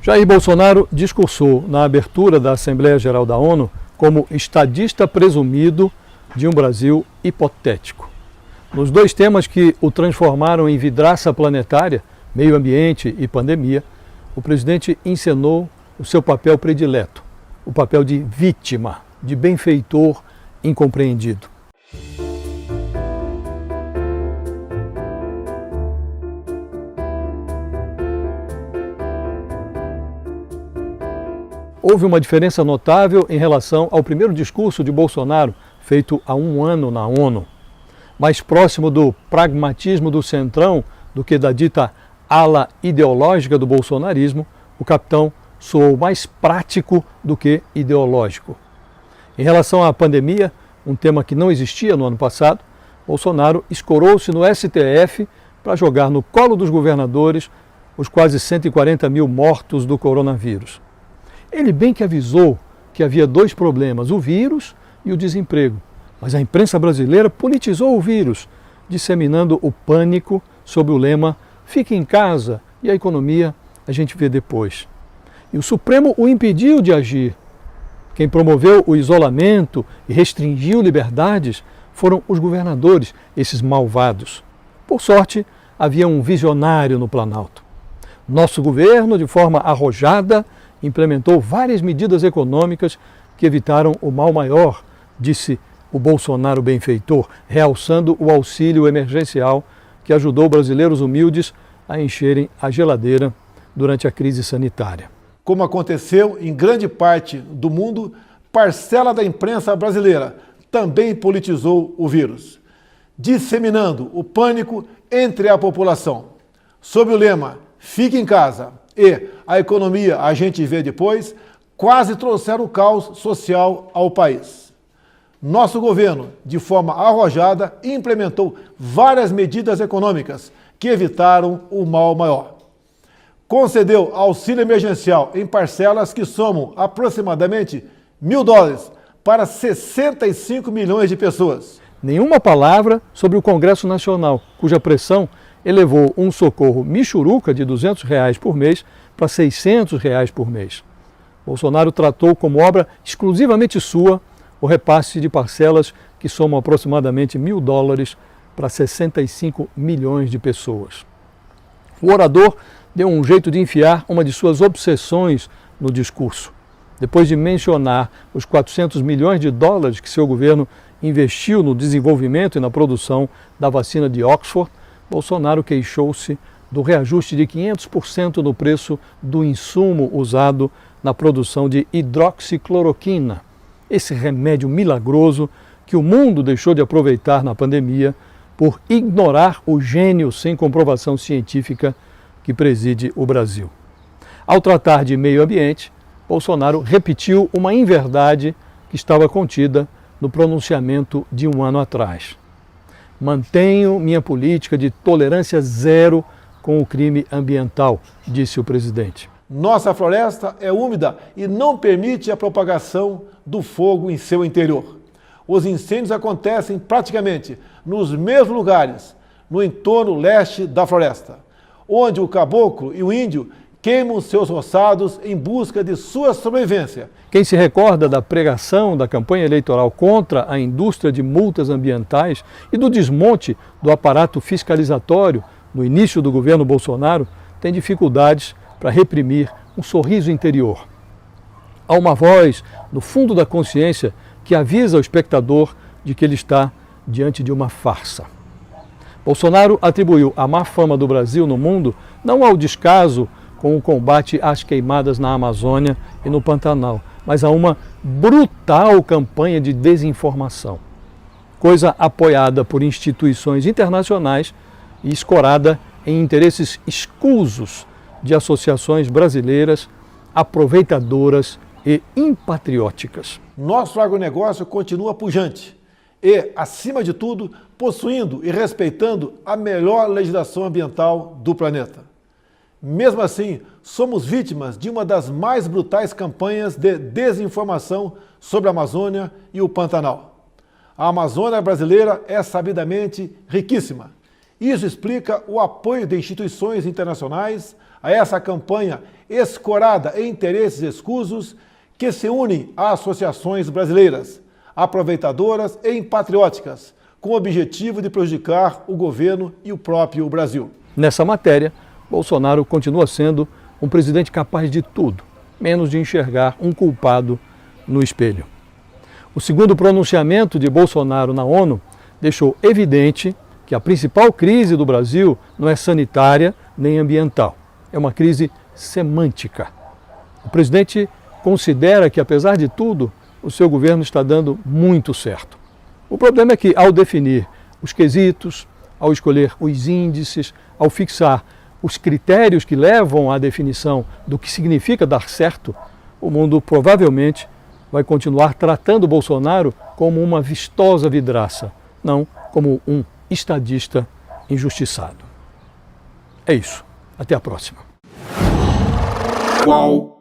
Jair Bolsonaro discursou na abertura da Assembleia Geral da ONU como estadista presumido de um Brasil hipotético. Nos dois temas que o transformaram em vidraça planetária, meio ambiente e pandemia, o presidente encenou o seu papel predileto, o papel de vítima, de benfeitor incompreendido. Houve uma diferença notável em relação ao primeiro discurso de Bolsonaro, feito há um ano na ONU. Mais próximo do pragmatismo do centrão do que da dita ala ideológica do bolsonarismo, o capitão soou mais prático do que ideológico. Em relação à pandemia, um tema que não existia no ano passado, Bolsonaro escorou-se no STF para jogar no colo dos governadores os quase 140 mil mortos do coronavírus. Ele bem que avisou que havia dois problemas, o vírus e o desemprego. Mas a imprensa brasileira politizou o vírus, disseminando o pânico sob o lema "fique em casa e a economia a gente vê depois". E o Supremo o impediu de agir. Quem promoveu o isolamento e restringiu liberdades foram os governadores, esses malvados. Por sorte, havia um visionário no Planalto. Nosso governo, de forma arrojada, implementou várias medidas econômicas que evitaram o mal maior, disse o Bolsonaro benfeitor, realçando o auxílio emergencial que ajudou brasileiros humildes a encherem a geladeira durante a crise sanitária. Como aconteceu em grande parte do mundo, parcela da imprensa brasileira também politizou o vírus, disseminando o pânico entre a população. Sob o lema "fique em casa" e "a economia a gente vê depois", quase trouxeram o caos social ao país. Nosso governo, de forma arrojada, implementou várias medidas econômicas que evitaram o mal maior. Concedeu auxílio emergencial em parcelas que somam aproximadamente $1.000 para 65 milhões de pessoas. Nenhuma palavra sobre o Congresso Nacional, cuja pressão elevou um socorro michuruca de R$200 por mês para R$600 por mês. Bolsonaro tratou como obra exclusivamente sua o repasse de parcelas que somam aproximadamente $1.000 para 65 milhões de pessoas. O orador deu um jeito de enfiar uma de suas obsessões no discurso. Depois de mencionar os $400 milhões que seu governo investiu no desenvolvimento e na produção da vacina de Oxford, Bolsonaro queixou-se do reajuste de 500% no preço do insumo usado na produção de hidroxicloroquina, esse remédio milagroso que o mundo deixou de aproveitar na pandemia por ignorar o gênio sem comprovação científica que preside o Brasil. Ao tratar de meio ambiente, Bolsonaro repetiu uma inverdade que estava contida no pronunciamento de um ano atrás. Mantenho minha política de tolerância zero com o crime ambiental, disse o presidente. Nossa floresta é úmida e não permite a propagação do fogo em seu interior. Os incêndios acontecem praticamente nos mesmos lugares, no entorno leste da floresta, onde o caboclo e o índio queimam seus roçados em busca de sua sobrevivência. Quem se recorda da pregação da campanha eleitoral contra a indústria de multas ambientais e do desmonte do aparato fiscalizatório no início do governo Bolsonaro, tem dificuldades para reprimir um sorriso interior. Há uma voz no fundo da consciência que avisa o espectador de que ele está diante de uma farsa. Bolsonaro atribuiu a má fama do Brasil no mundo não ao descaso com o combate às queimadas na Amazônia e no Pantanal, mas a uma brutal campanha de desinformação, coisa apoiada por instituições internacionais e escorada em interesses escusos de associações brasileiras aproveitadoras e impatrióticas. Nosso agronegócio continua pujante e, acima de tudo, possuindo e respeitando a melhor legislação ambiental do planeta. Mesmo assim, somos vítimas de uma das mais brutais campanhas de desinformação sobre a Amazônia e o Pantanal. A Amazônia brasileira é sabidamente riquíssima. Isso explica o apoio de instituições internacionais a essa campanha escorada em interesses escusos que se unem a associações brasileiras, aproveitadoras e patrióticas, com o objetivo de prejudicar o governo e o próprio Brasil. Nessa matéria, Bolsonaro continua sendo um presidente capaz de tudo, menos de enxergar um culpado no espelho. O segundo pronunciamento de Bolsonaro na ONU deixou evidente que a principal crise do Brasil não é sanitária nem ambiental, é uma crise semântica. O presidente considera que, apesar de tudo, o seu governo está dando muito certo. O problema é que, ao definir os quesitos, ao escolher os índices, ao fixar os critérios que levam à definição do que significa dar certo, o mundo provavelmente vai continuar tratando Bolsonaro como uma vistosa vidraça, não como um estadista injustiçado. É isso. Até a próxima. Qual